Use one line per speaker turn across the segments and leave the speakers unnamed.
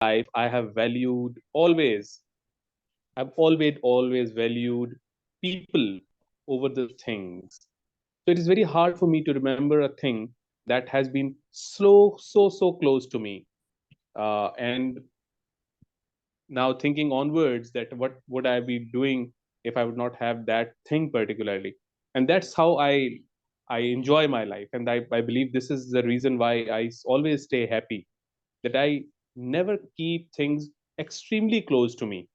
life, I have valued always, I've always valued people over the things. So it is very hard for me to remember a thing that has been so close to me. And now thinking onwards, that what would I be doing if I would not have that thing particularly? And that's how I enjoy my life. And I believe this is the reason why always stay happy, that I never keep things extremely close to me.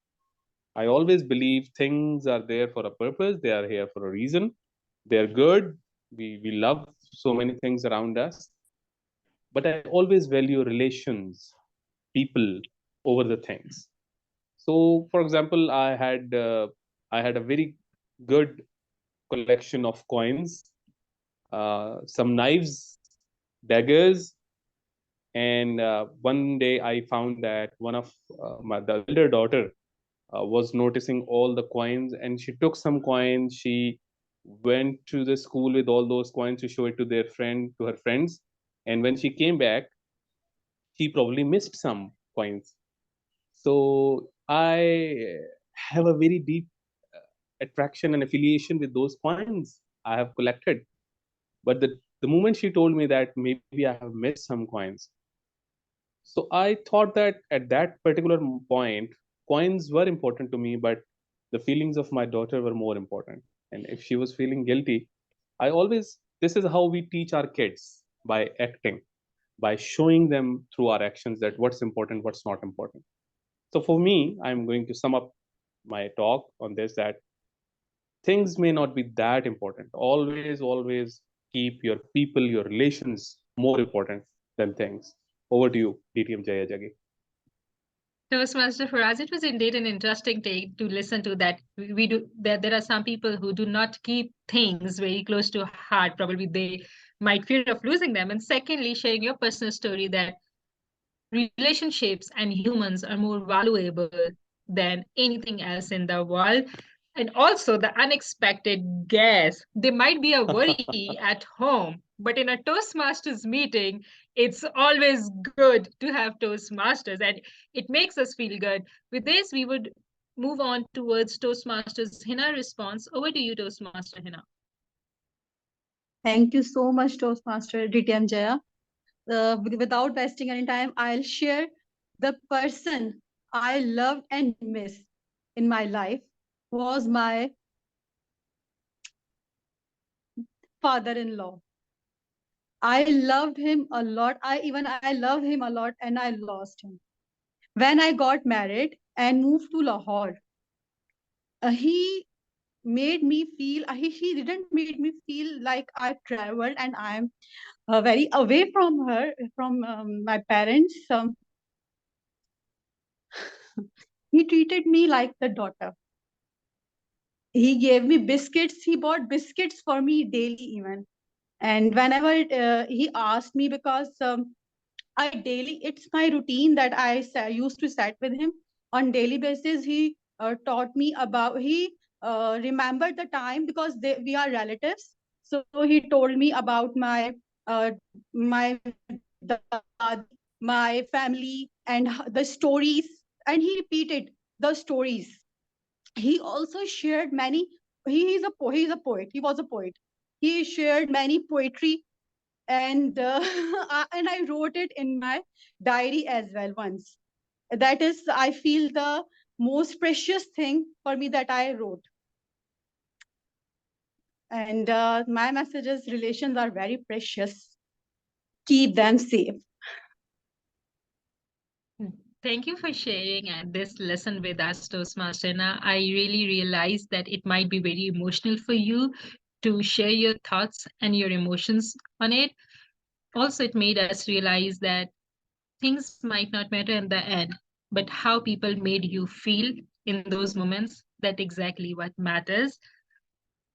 I always believe things are there for a purpose, they are here for a reason, they're good. We love so many things around us, but I always value relations, people over the things. So, for example, I had a very good collection of coins, some knives, daggers, and one day I found that one of the elder daughter was noticing all the coins, and she took some coins. She went to the school with all those coins to show it to to her friends, and when she came back, she probably missed some coins. So I have a very deep attraction and affiliation with those coins I have collected. But the moment she told me that maybe I have missed some coins, so I thought that at that particular point, coins were important to me, but the feelings of my daughter were more important. And if she was feeling guilty, this is how we teach our kids, by acting, by showing them through our actions that what's important, what's not important. So for me, I'm going to sum up my talk on this, that things may not be that important. Always keep your people, your relations more important than things. Over to you, DTM Jayajagi.
Toastmaster, for us, it was indeed an interesting take to listen to that. We do that. There are some people who do not keep things very close to heart. Probably they might fear of losing them. And secondly, sharing your personal story that relationships and humans are more valuable than anything else in the world. And also the unexpected guest. They might be a worry at home, but in a Toastmasters meeting, it's always good to have Toastmasters and it makes us feel good. With this, we would move on towards Toastmasters Hina response. Over to you, Toastmaster Hina.
Thank you so much, Toastmaster DTM Jaya. Without wasting any time, I'll share the person I loved and missed in my life was my father-in-law. I loved him a lot. I loved him a lot and I lost him. When I got married and moved to Lahore, he made me feel he didn't make me feel like I traveled and I'm very away from her, from my parents. He treated me like the daughter. He gave me biscuits. He bought biscuits for me daily, even. And whenever he asked me, because I daily, it's my routine that used to set with him on daily basis. He taught me about, he remembered the time because we are relatives. So he told me about my dadi, my family, and the stories, and he repeated the stories. He also shared many. He's a poet. He was a poet. He shared many poetry, and and I wrote it in my diary as well once. That is, I feel, the most precious thing for me that I wrote. And my messages, relations are very precious. Keep them safe.
Thank you for sharing this lesson with us, Toastmaster. Now, I really realized that it might be very emotional for you to share your thoughts and your emotions on it. Also, it made us realize that things might not matter in the end, but how people made you feel in those moments, that exactly what matters.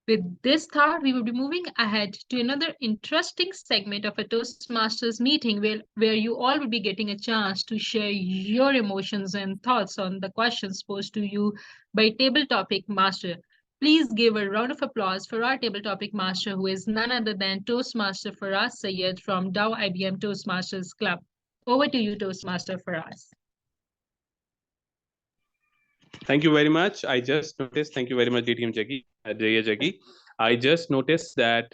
With this thought, we will be moving ahead to another interesting segment of a Toastmasters meeting where you all will be getting a chance to share your emotions and thoughts on the questions posed to you by Table Topic Master. Please give a round of applause for our Table Topic Master, who is none other than Toastmaster Faraz Sayed from Dow IBM Toastmasters Club. Over to you, Toastmaster Faraz.
Thank you very much. I just noticed. Thank you very much, DTM Jaya Jaggi. I just noticed that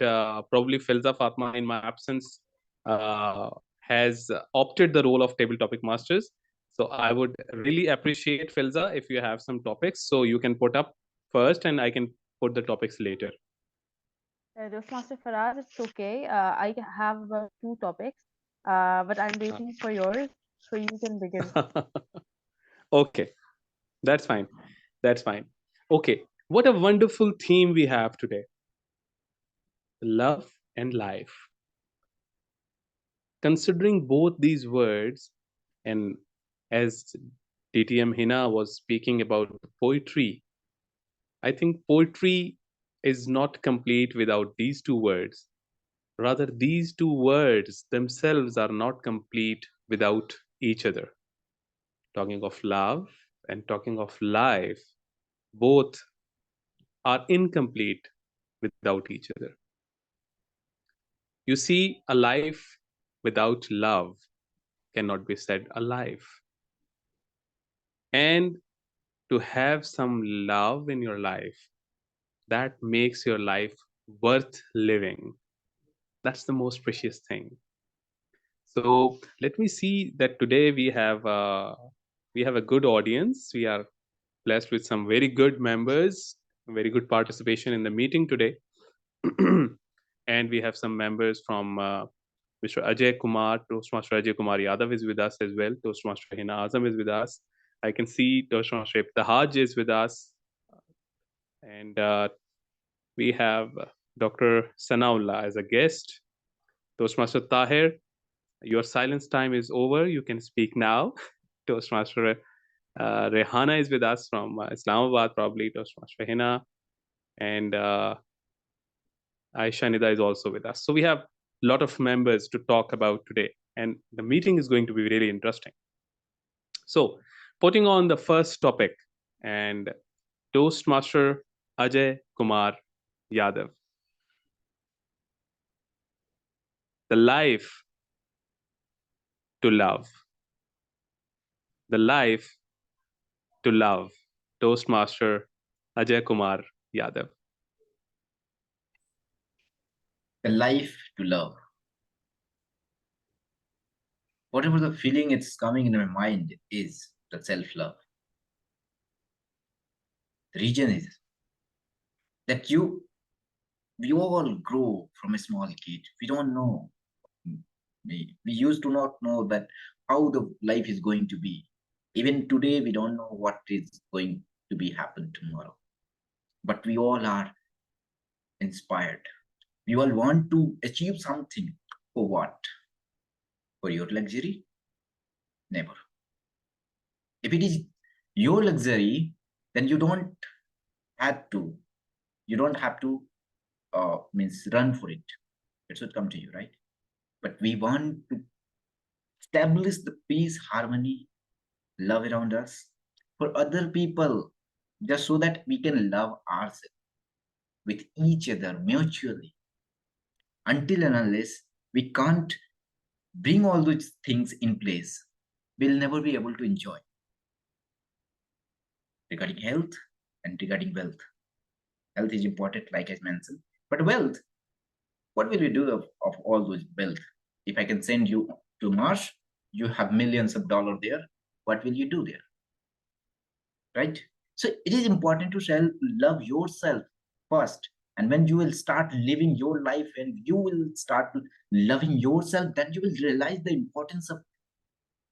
probably Filza Fatma, in my absence, has opted the role of table topic masters. So I would really appreciate, Filza, if you have some topics, so you can put up first, and I can put the topics later.
Toastmaster Faraz, it's okay. I have two topics, but I'm waiting for yours, so you can begin.
Okay, that's fine. That's fine. Okay, what a wonderful theme we have today: love and life. Considering both these words, and as DTM Hina was speaking about poetry, I think poetry is not complete without these two words. Rather, these two words themselves are not complete without each other. Talking of love and talking of life, both are incomplete without each other. You see, a life without love cannot be said alive. And to have some love in your life, that makes your life worth living. That's the most precious thing. So let me see that today we have a good audience. We are blessed with some very good members, very good participation in the meeting today. And we have some members from Mr. Ajay Kumar, Toastmaster Ajay Kumar Yadav is with us as well. Toastmaster Hina Azam is with us. I can see Toastmaster Ibtihaj is with us. And we have Dr. Sanaullah as a guest. Toastmaster Tahir, your silence time is over. You can speak now. Toastmaster Rehana is with us from Islamabad, probably. Toastmaster Hina. And Aisha Nida is also with us. So we have a lot of members to talk about today. And the meeting is going to be really interesting. So, putting on the first topic, and Toastmaster Ajay Kumar Yadav. The life to love. The life to love. Toastmaster Ajay Kumar Yadav.
The life to love. Whatever the feeling it's coming in my mind is the self-love. The reason is that we all grow from a small kid. We don't know. We used to not know that how the life is going to be. Even today, we don't know what is going to be happen tomorrow. But we all are inspired. We all want to achieve something. For what? For your luxury? Never. If it is your luxury, then you don't have to run for it. It should come to you, right? But we want to establish the peace, harmony, love around us for other people, just so that we can love ourselves with each other mutually. Until and unless we can't bring all those things in place, we'll never be able to enjoy. Regarding health and regarding wealth. Health is important, like I mentioned. But wealth, what will you do of all those wealth? If I can send you to Mars, you have millions of dollars there. What will you do there? Right? So it is important to love yourself first. And when you will start living your life and you will start loving yourself, then you will realize the importance of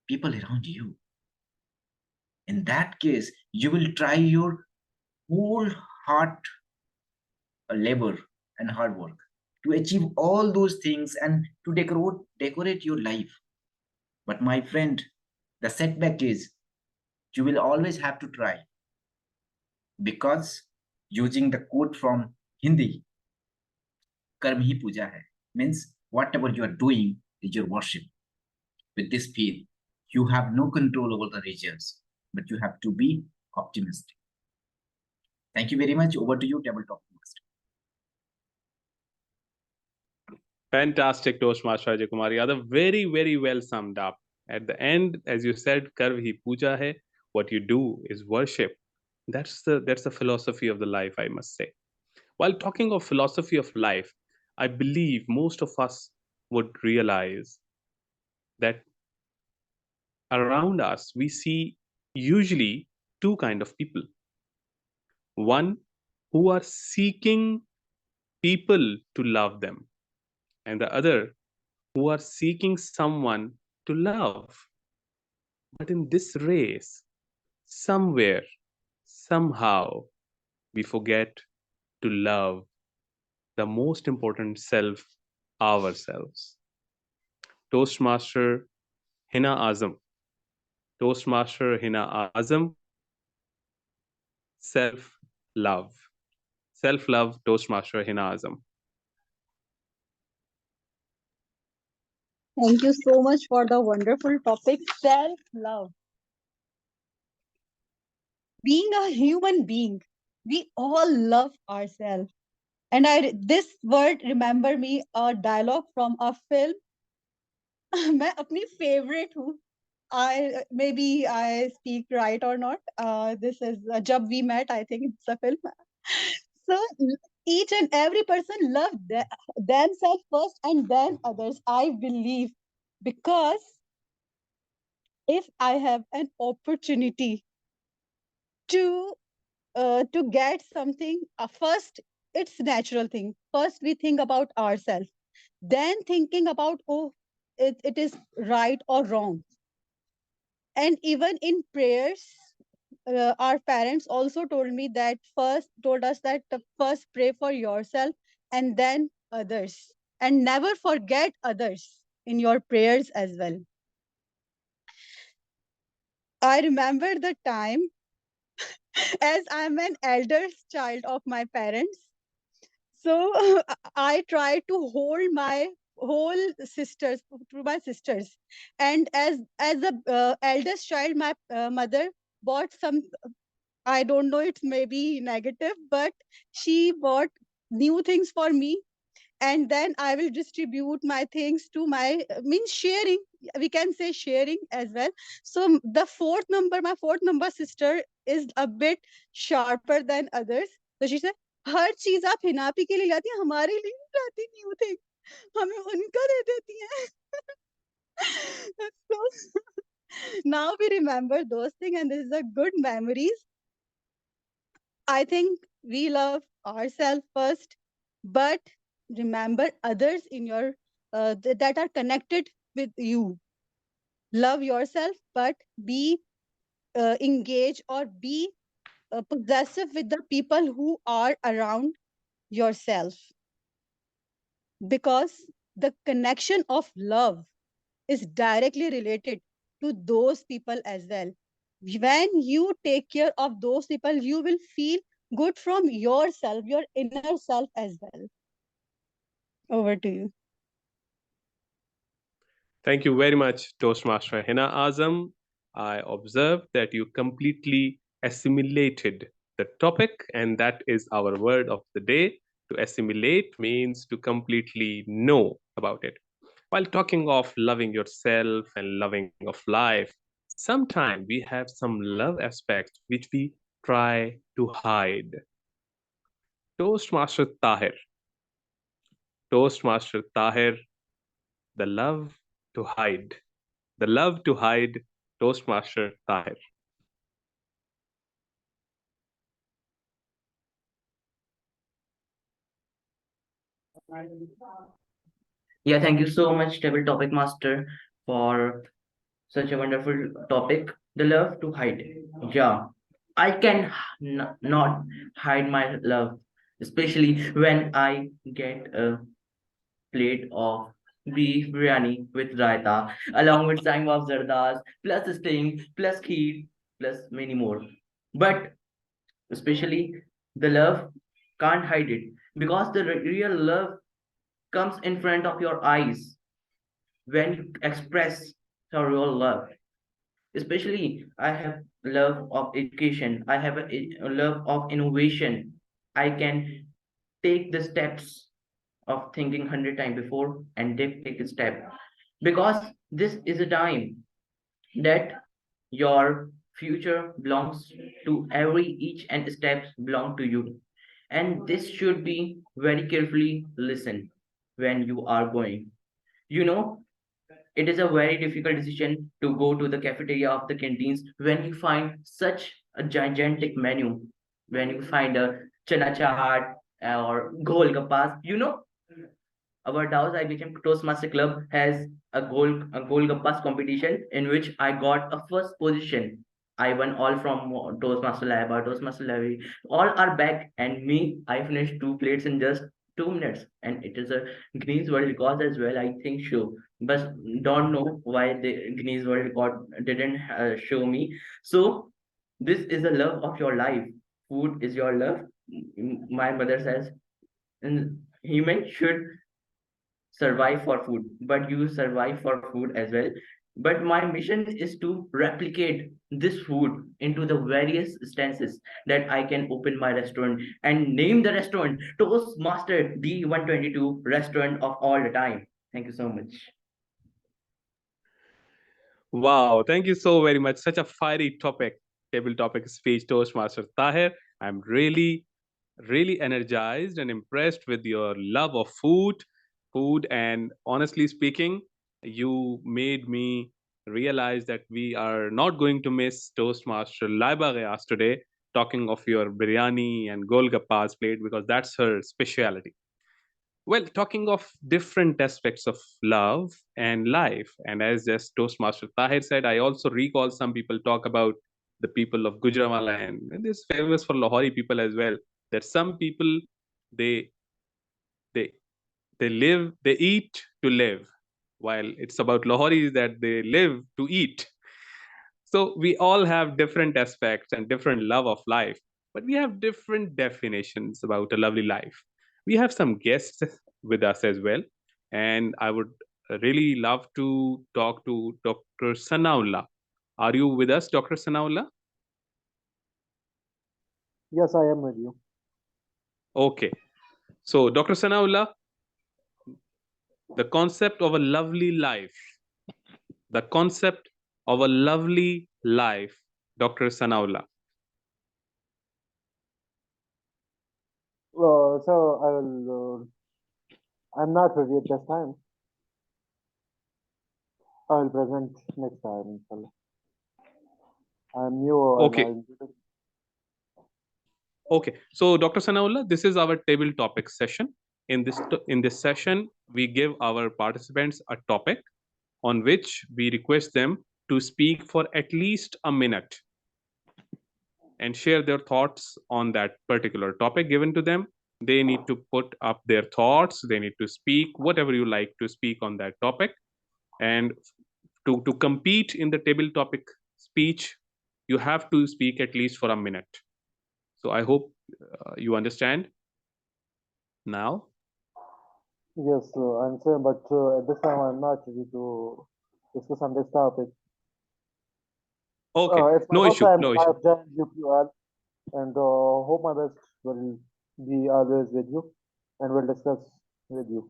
people around you. In that case, you will try your whole heart labor and hard work to achieve all those things and to decorate your life. But my friend, the setback is you will always have to try, because using the quote from Hindi, karm hi puja hai, means whatever you are doing is your worship. With this feel, you have no control over the results, but you have to be optimistic. Thank you very much. Over to you, Tabletop Master.
Fantastic, Toastmaster Ajay Kumar Yadav. Very, very well summed up. At the end, as you said, Karv hi puja hai. What you do is worship. That's the philosophy of the life, I must say. While talking of philosophy of life, I believe most of us would realize that around us we see usually two kind of people. One who are seeking people to love them, and the other who are seeking someone to love. But in this race, somewhere, somehow, we forget to love the most important self, ourselves. Toastmaster Hina Azam. Toastmaster Hina Azam, self love. Self love, Toastmaster Hina Azam.
Thank you so much for the wonderful topic, self-love. Being a human being, we all love ourselves. And this word remember me a dialogue from a film. मैं अपनी favorite हूँ. Maybe I speak right or not. This is Jab We Met. I think it's a film. So each and every person love themselves first and then others. I believe, because if I have an opportunity to get something, first it's natural thing. First we think about ourselves, then thinking about, oh, it is right or wrong. And even in prayers, our parents also told me that told us that first pray for yourself and then others, and never forget others in your prayers as well. I remember the time, as I'm an eldest child of my parents, so I try to hold my whole sisters to my sisters, and as the eldest child, my mother bought some, I don't know, it's maybe negative, but she bought new things for me, and then I will distribute my things to my, means sharing, we can say sharing as well. So the my fourth number sister is a bit sharper than others. So she said, हर चीज आप हिनापी के लिए लाती हैं, हमारे लिए नहीं लाती न्यू थिंग, हमें उनका दे देती हैं. So now we remember those things, and this is a good memories. I think we love ourselves first, but remember others in your that are connected with you. Love yourself, but be engaged or be possessive with the people who are around yourself, because the connection of love is directly related to those people as well. When you take care of those people, you will feel good from yourself, your inner self as well. Over to you.
Thank you very much, Toastmaster Hina Azam. I observed that you completely assimilated the topic, and that is our word of the day. To assimilate means to completely know about it. While talking of loving yourself and loving of life, sometimes we have some love aspects which we try to hide. Toastmaster Tahir. Toastmaster Tahir, the love to hide. The love to hide, Toastmaster Tahir.
Yeah, thank you so much, Table Topic Master, for such a wonderful topic. The love to hide. Yeah, I can not hide my love, especially when I get a plate of beef biryani with raita, along with some of zardas, plus steam, plus kheer, plus many more. But especially the love can't hide it, because the real love comes in front of your eyes when you express your real love. Especially, I have love of education. I have a love of innovation. I can take the steps of thinking 100 times before and then take a step, because this is a time that your future belongs to each and steps belong to you. And this should be very carefully listened when you are going. You know, it is a very difficult decision to go to the cafeteria of the canteens when you find such a gigantic menu, when you find a chana chaat or golgappas. You know, our Daos IBHM Toastmaster Club has a golgappas competition in which I got a first position. I won all from Toastmaster Lab, Toastmaster Levy. All are back, and me, I finished 2 plates in just 2 minutes, and it is a Guinness World Record as well. I think so, but don't know why the Guinness World Record didn't show me. So this is the love of your life. Food is your love. My mother says, and human should survive for food, but you survive for food as well. But my mission is to replicate this food into the various stances that I can open my restaurant and name the restaurant Toastmaster D122 restaurant of all the time. Thank you so much.
Wow, thank you so very much. Such a fiery topic, table topic speech, Toastmaster Tahir. I'm really, really energized and impressed with your love of food, and honestly speaking, you made me realize that we are not going to miss Toastmaster Laiba Gayas today, talking of your biryani and golgappas plate, because that's her specialty. Well, talking of different aspects of love and life, and as just Toastmaster Tahir said, I also recall some people talk about the people of Gujranwala, and this famous for Lahori people as well. That some people they they they eat to live, while it's about Lahoris that they live to eat. So we all have different aspects and different love of life, but we have different definitions about a lovely life. We have some guests with us as well, and I would really love to talk to Dr. Sanaullah. Are you with us, Dr. Sanaullah?
Yes, I am with you.
Okay. So, Dr. Sanaullah, the concept of a lovely life, the concept of a lovely life, Dr. Sanaullah.
So I will. I'm not ready at this time. I will present next time. Inshallah. I'm new.
Okay. Okay. So, Dr. Sanaullah, this is our table topic session. In this session, we give our participants a topic on which we request them to speak for at least a minute and share their thoughts on that particular topic given to them. They need to put up their thoughts, they need to speak whatever you like to speak on that topic. And to compete in the table topic speech, you have to speak at least for a minute. So I hope you understand now.
Yes, I'm saying, but at this time I'm not ready to discuss on this topic.
Okay,
It's my
no
first
issue,
time
no
I
issue.
have joined you all, and hope my best will be always with you, and will discuss with you.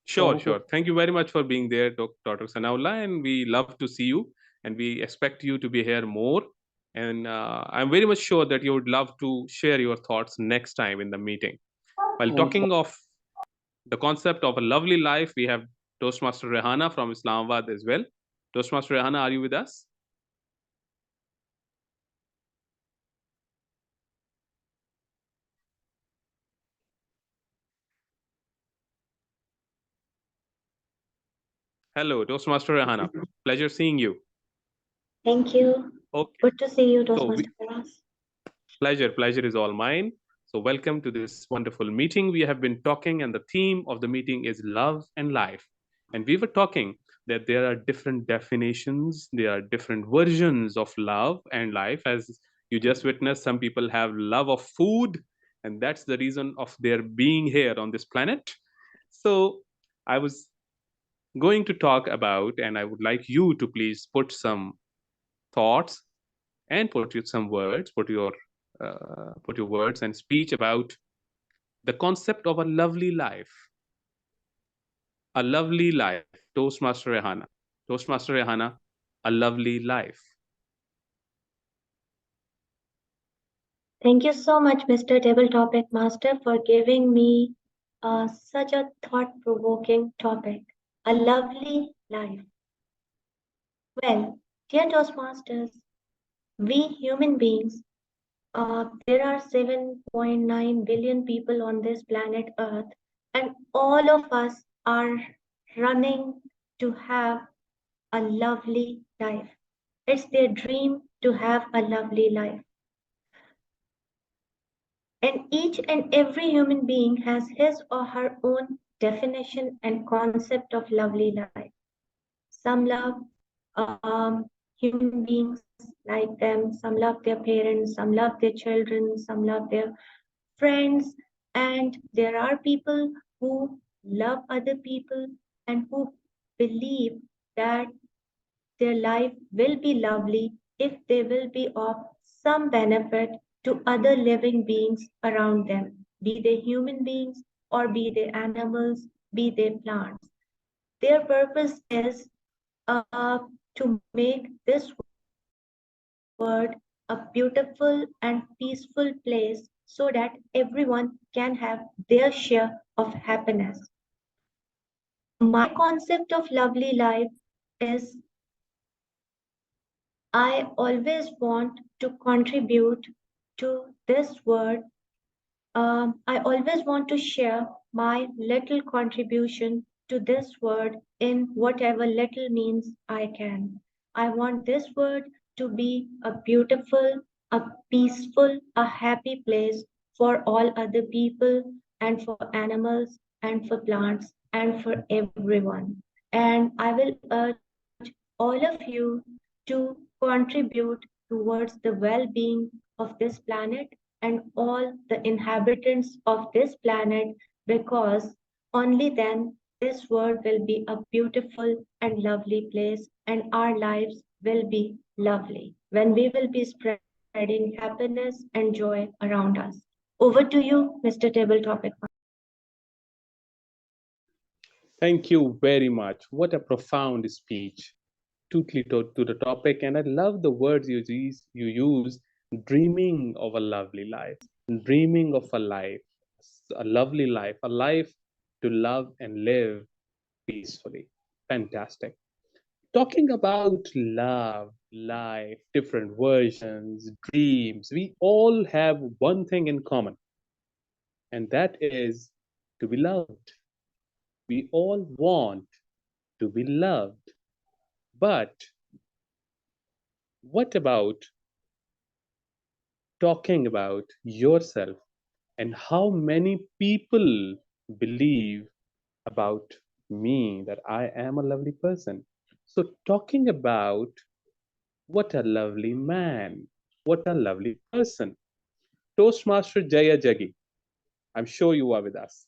Sure,
Thank you.
sure. Thank you very much for being there, Dr. Sanaullah, and we love to see you, and we expect you to be here more. And I'm very much sure that you would love to share your thoughts next time in the meeting. While talking of the concept of a lovely life, we have Toastmaster Rehana from Islamabad as well. Toastmaster Rehana, are you with us? Hello, Toastmaster Rehana. Pleasure seeing you.
Thank you.
Okay.
Good to see you,
So
Toastmaster Firas.
pleasure is all mine. So welcome to this wonderful meeting. We have been talking, and the theme of the meeting is love and life. And we were talking that there are different definitions, there are different versions of love and life. As you just witnessed, some people have love of food, and that's the reason of their being here on this planet. So I was going to talk about, and I would like you to please put some thoughts and put some words, put your words and speech about the concept of a lovely life. A lovely life. Toastmaster Rehana. Toastmaster Rehana, a lovely life.
Thank you so much, Mr. Table Topic Master, for giving me such a thought-provoking topic, a lovely life. Well, dear Toastmasters, we human beings, there are 7.9 billion people on this planet Earth, and all of us are running to have a lovely life. It's their dream to have a lovely life. And each and every human being has his or her own definition and concept of lovely life. Some love human beings like them, some love their parents, some love their children, some love their friends, and there are people who love other people and who believe that their life will be lovely if they will be of some benefit to other living beings around them, be they human beings or be they animals, be they plants. Their purpose is to make this world a beautiful and peaceful place so that everyone can have their share of happiness. My concept of lovely life is I always want to contribute to this world. I always want to share my little contribution to this world in whatever little means I can. I want this world to be a beautiful, a peaceful, a happy place for all other people and for animals and for plants and for everyone. And I will urge all of you to contribute towards the well-being of this planet and all the inhabitants of this planet, because only then this world will be a beautiful and lovely place and our lives will be lovely when we will be spreading happiness and joy around us. Over to you, Mr. Table Topic.
Thank you very much. What a profound speech, totally to the topic. And I love the words you use, dreaming of a lovely life, dreaming of a life, a lovely life, a life to love and live peacefully. Fantastic. Talking about love, life, different versions, dreams, we all have one thing in common, and that is to be loved. We all want to be loved. But what about talking about yourself and how many people believe about me that I am a lovely person? So, talking about what a lovely man, what a lovely person. Toastmaster Jaya Jagi, I'm sure you are with us.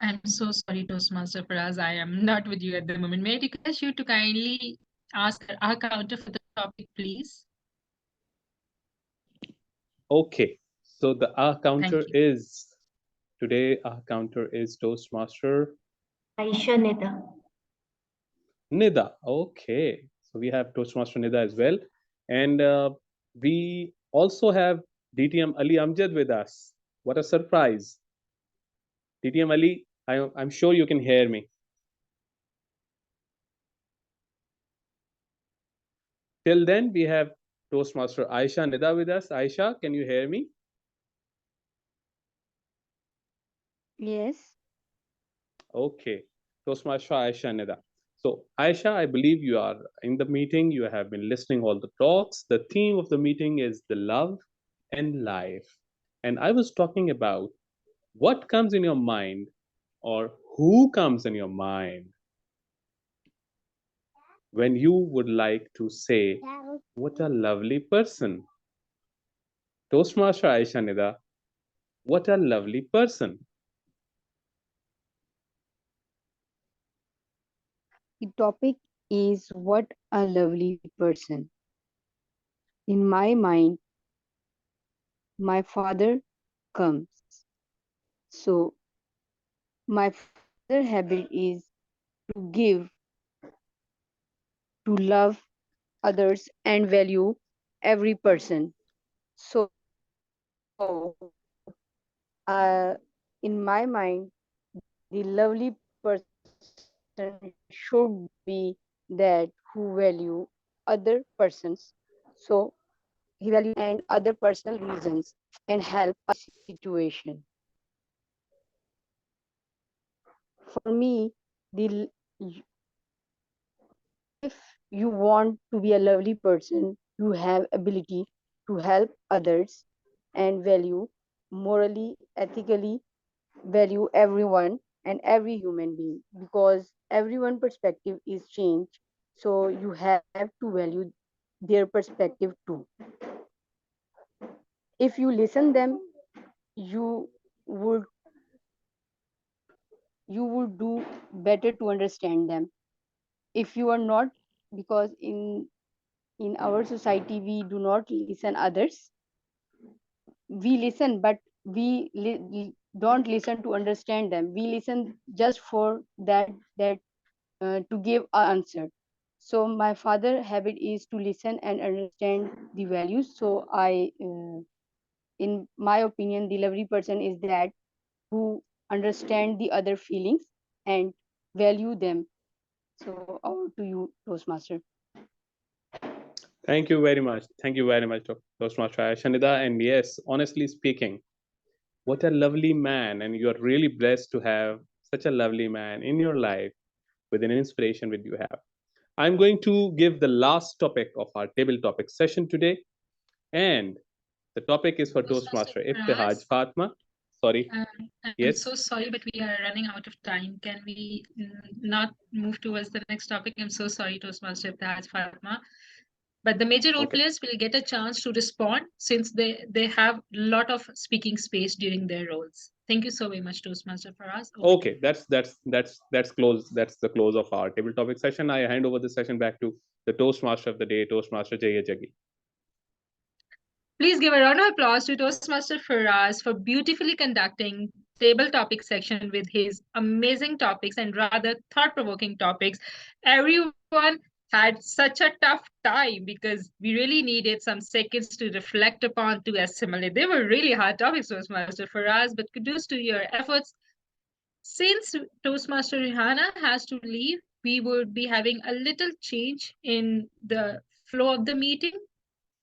I'm so sorry, Toastmaster Faraz. I am not with you at the moment. May I request you to kindly ask our counter for the topic, please?
Okay, so the our counter
you.
is today. Our counter is Toastmaster
Aisha Nida.
Nida. Okay, so we have Toastmaster Nida as well, and we also have DTM Ali Amjad with us. What a surprise! DTM Ali, I'm sure you can hear me. Till then, we have Toastmaster Aisha Nida with us. Aisha, can you hear me?
Yes.
Okay, Toastmaster Aisha Nida. So, Aisha, I believe you are in the meeting. You have been listening all the talks. The theme of the meeting is the love and life. And I was talking about what comes in your mind or who comes in your mind when you would like to say, what a lovely person. Toastmaster Aisha Nida, what a lovely person.
The topic is what a lovely person. In my mind, my father comes. So my father habit is to give, to love others and value every person. So, in my mind, the lovely person should be that who value other persons. So he value and other personal reasons and help a situation. For me, the if you want to be a lovely person, you have ability to help others and value morally, ethically, value everyone and every human being, because everyone perspective is changed, so you have to value their perspective too. If you listen them, you would do better to understand them. If you are not, because in our society we do not listen others, we listen but we don't listen to understand them, we listen just for that to give an answer. So my father habit is to listen and understand the values. So in my opinion, the lovely person is that who understand the other feelings and value them. So over to you, Toastmaster.
Thank you very much. Thank you very much, Toastmaster Shanida. And yes, honestly speaking, what a lovely man. And you are really blessed to have such a lovely man in your life with an inspiration that you have. I'm going to give the last topic of our table topic session today. And the topic is for Toastmaster Ibtihaj Fatma. Sorry.
I'm
Yes.
so sorry, but we are running out of time. Can we not move towards the next topic? I'm so sorry, Toastmaster Ibtihaj Fatma. But the major role players will get a chance to respond since they have a lot of speaking space during their roles. Thank you so very much, Toastmaster Faraz.
Okay, that's close. That's the close of our table topic session. I hand over the session back to the Toastmaster of the day, Toastmaster Jaya Jaggi.
Please give a round of applause to Toastmaster Faraz for beautifully conducting table topic section with his amazing topics and rather thought-provoking topics. Everyone had such a tough time because we really needed some seconds to reflect upon, to assimilate. They were really hard topics, Toastmaster Faraz, but kudos to your efforts. Since Toastmaster Rihanna has to leave, we would be having a little change in the flow of the meeting.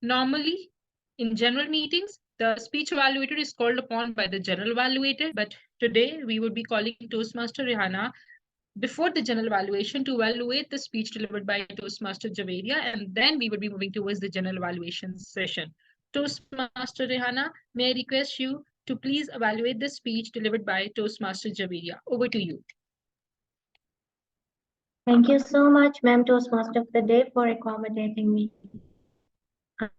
Normally, in general meetings, the speech evaluator is called upon by the general evaluator, but today we would be calling Toastmaster Rihanna before the general evaluation to evaluate the speech delivered by Toastmaster Javeria, and then we would be moving towards the general evaluation session. Toastmaster Rihanna, may I request you to please evaluate the speech delivered by Toastmaster Javeria. Over to you.
Thank you so much, Ma'am Toastmaster of the Day, for accommodating me.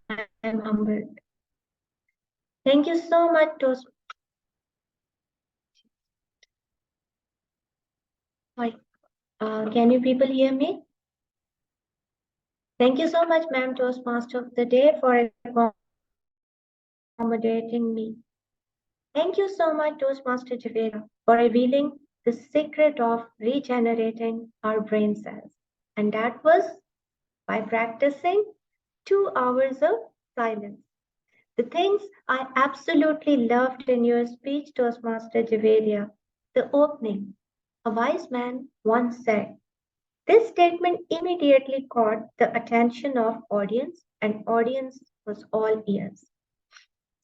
I am humbled. Thank you so much, can you people hear me? Thank you so much, Ma'am Toastmaster of the Day, for accommodating me. Thank you so much, Toastmaster Javeria, for revealing the secret of regenerating our brain cells. And that was by practicing 2 hours of silence. The things I absolutely loved in your speech, Toastmaster Javeria, the opening. A wise man once said, this statement immediately caught the attention of audience, and audience was all ears.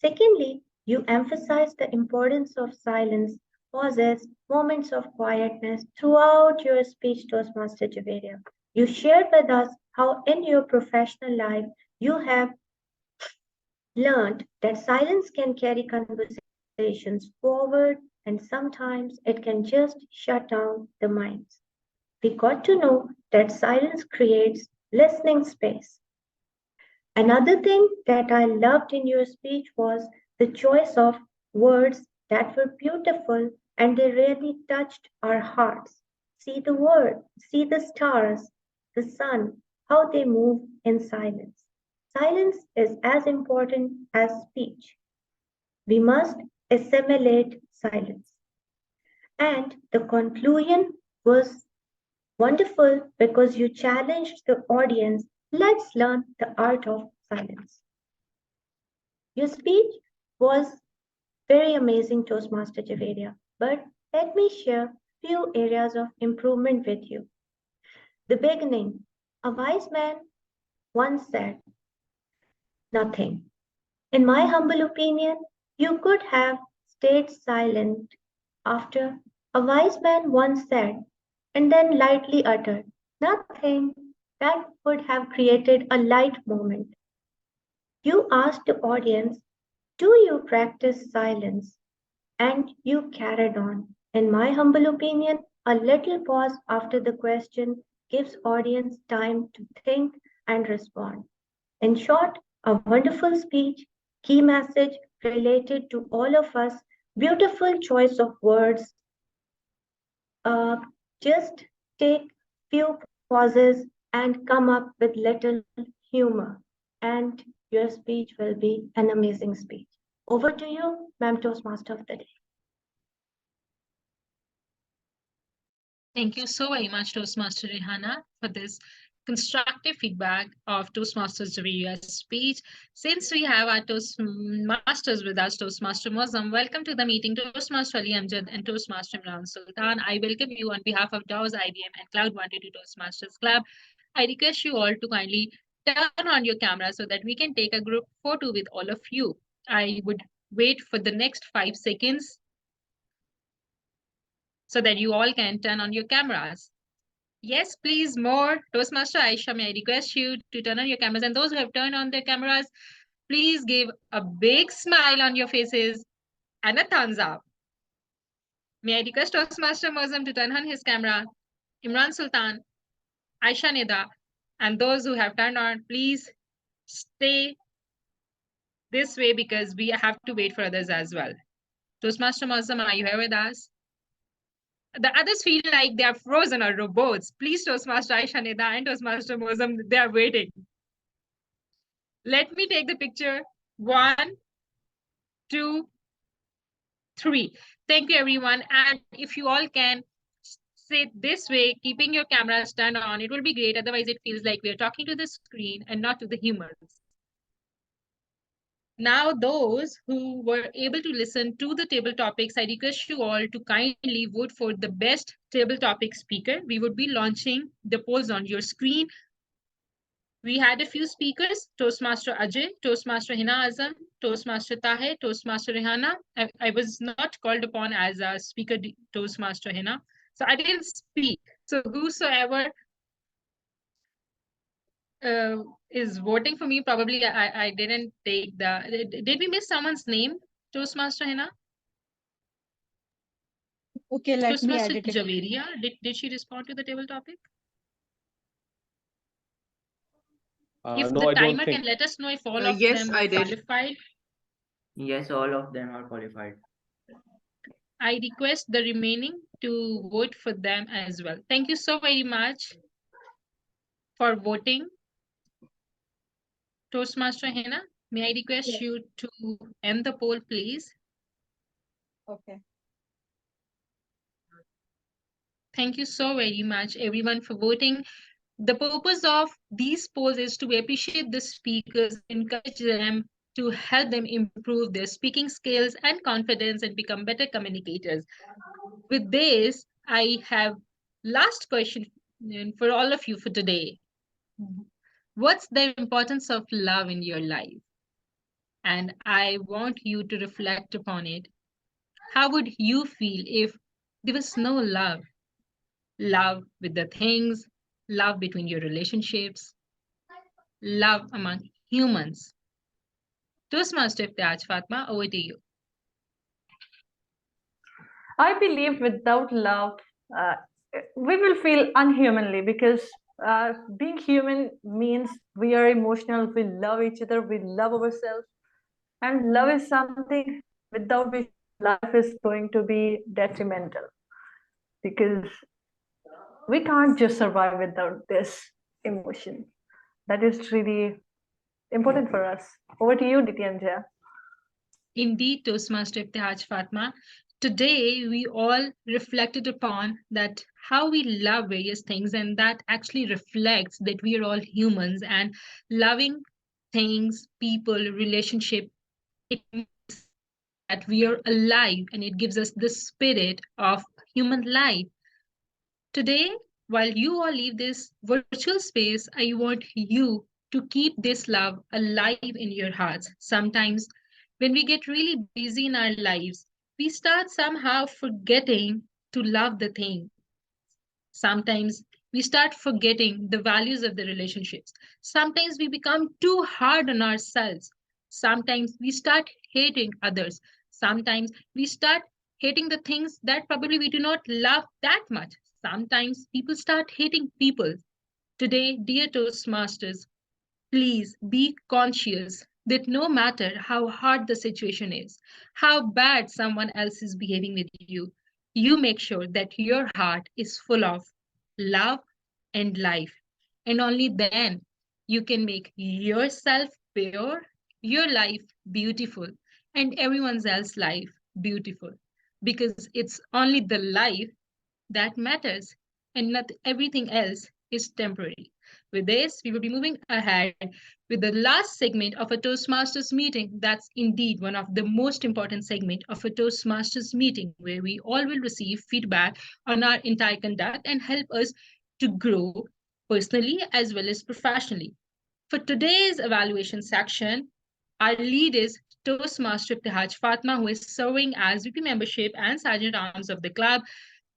Secondly, you emphasized the importance of silence, pauses, moments of quietness throughout your speech, Toastmaster Javeria. You shared with us how in your professional life you have learned that silence can carry conversations forward and sometimes it can just shut down the minds. We got to know that silence creates listening space. Another thing that I loved in your speech was the choice of words that were beautiful and they really touched our hearts. See the word, see the stars, the sun, how they move in silence. Silence is as important as speech. We must assimilate silence. And the conclusion was wonderful because you challenged the audience. Let's learn the art of silence. Your speech was very amazing, Toastmaster Javeria, but let me share few areas of improvement with you. The beginning. A wise man once said, nothing. In my humble opinion, you could have stayed silent after a wise man once said, and then lightly uttered, nothing. That would have created a light moment. You asked the audience, do you practice silence? And you carried on. In my humble opinion, a little pause after the question gives audience time to think and respond. In short, a wonderful speech, key message related to all of us, beautiful choice of words. Just take few pauses and come up with little humor, and your speech will be an amazing speech. Over to you, Ma'am Toastmaster of the day.
Thank you so very much, Toastmaster Rihanna, for this constructive feedback of Toastmasters Javeria's speech. Since we have our Toastmasters with us, Toastmaster Mozam, welcome to the meeting, Toastmaster Ali Amjad and Toastmaster Imran Sultan. I welcome you on behalf of DAOs, IBM, and Cloud 122 Toastmasters Club. I request you all to kindly turn on your camera so that we can take a group photo with all of you. I would wait for the next 5 seconds so that you all can turn on your cameras. Yes, please, more. Toastmaster Aisha, may I request you to turn on your cameras? And those who have turned on their cameras, please give a big smile on your faces and a thumbs up. May I request Toastmaster Mozam to turn on his camera? Imran Sultan, Aisha Nida, and those who have turned on, please stay this way because we have to wait for others as well. Toastmaster Mozam, are you here with us? The others feel like they are frozen or robots. Please, Toastmaster Aisha Nida and Toastmaster Mozam, they are waiting. Let me take the picture. 1, 2, 3. Thank you, everyone. And if you all can sit this way, keeping your cameras turned on, it will be great. Otherwise, it feels like we are talking to the screen and not to the humans. Now, those who were able to listen to the table topics, I request you all to kindly vote for the best table topic speaker. We would be launching the polls on your screen. We had a few speakers, Toastmaster Ajay, Toastmaster Hina Azam, Toastmaster Tahir, Toastmaster Rihanna. I was not called upon as a speaker, Toastmaster Hina, so I didn't speak. So whosoever is voting for me, probably I didn't take the, did we miss someone's name, Toastmaster Hina?
Okay, let me
Toastmaster
edit it.
Javeria, did she respond to the table topic? If
No,
the
I don't
timer
think.
can let us know if all of
Yes,
them
I did.
qualified.
Yes, all of them are qualified.
I request the remaining to vote for them as well. Thank you so very much for voting. Toastmaster Hina, may I request
Yes.
you to end the poll, please?
Okay.
Thank you so very much, everyone, for voting. The purpose of these polls is to appreciate the speakers, encourage them to help them improve their speaking skills and confidence and become better communicators. With this, I have last question for all of you for today. What's the importance of love in your life? And I want you to reflect upon it. How would you feel if there was no love? Love with the things, love between your relationships, love among humans. Toastmaster Iftiaj Fatma, over to you.
I believe without love, we will feel unhumanly because being human means we are emotional, we love each other, we love ourselves. And love is something without which life is going to be detrimental because we can't just survive without this emotion. That is really important for us. Over to you, Dityanja.
Indeed, Toastmaster Ibtihaj Fatma. Today, we all reflected upon that how we love various things, and that actually reflects that we are all humans, and loving things, people, relationship It means that we are alive, and it gives us the spirit of human life. Today, while you all leave this virtual space, I want you to keep this love alive in your hearts. Sometimes, when we get really busy in our lives, we start somehow forgetting to love the thing. Sometimes we start forgetting the values of the relationships. Sometimes we become too hard on ourselves. Sometimes we start hating others. Sometimes we start hating the things that probably we do not love that much. Sometimes people start hating people. Today, dear Toastmasters, please be conscious that no matter how hard the situation is, how bad someone else is behaving with you make sure that your heart is full of love and life. And only then you can make yourself pure, your life beautiful, and everyone's else life beautiful. Because it's only the life that matters, and not everything else is temporary. With this, we will be moving ahead with the last segment of a Toastmasters meeting. That's indeed one of the most important segment of a Toastmasters meeting, where we all will receive feedback on our entire conduct and help us to grow personally as well as professionally. For today's evaluation section, our lead is Toastmaster Ibtihaj Fatma, who is serving as VP membership and Sergeant Arms of the club.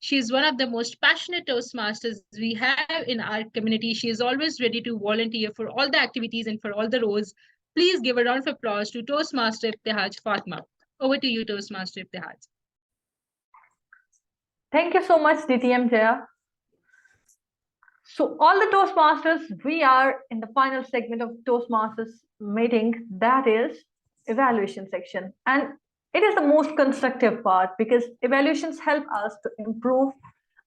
She is one of the most passionate Toastmasters we have in our community. She is always ready to volunteer for all the activities and for all the roles. Please give a round of applause to Toastmaster Ibtihaj Fatma. Over to you, Toastmaster Ibtihaj.
Thank you so much, DTM Jaya. So all the Toastmasters, we are in the final segment of Toastmasters meeting, that is evaluation section. And it is the most constructive part because evaluations help us to improve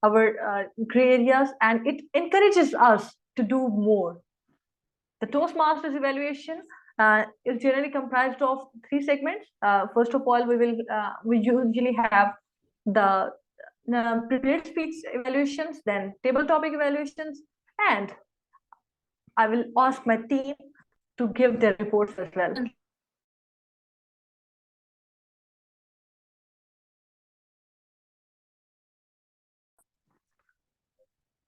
our gray areas, and it encourages us to do more. The Toastmasters evaluation is generally comprised of 3 segments. First of all, we usually have the prepared speech evaluations, then table topic evaluations, and I will ask my team to give their reports as well.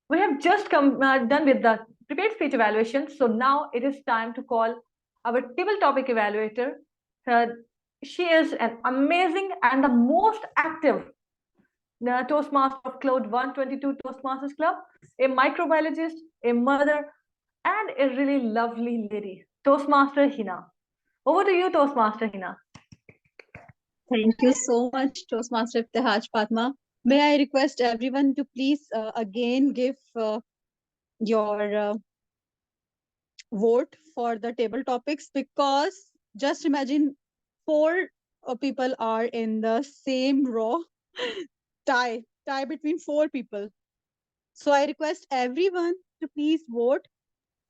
We have just done with the prepared speech evaluation, so now it is time to call our table topic evaluator. She is an amazing and the most active Toastmaster of Cloud 122 Toastmasters Club, a microbiologist, a mother, and a really lovely lady, Toastmaster Hina. Over to you, Toastmaster Hina.
Thank you so much, Toastmaster Ibtihaj Fatma. May I request everyone to please again give your vote for the table topics, because just imagine 4 people are in the same row, tie between 4 people. So I request everyone to please vote.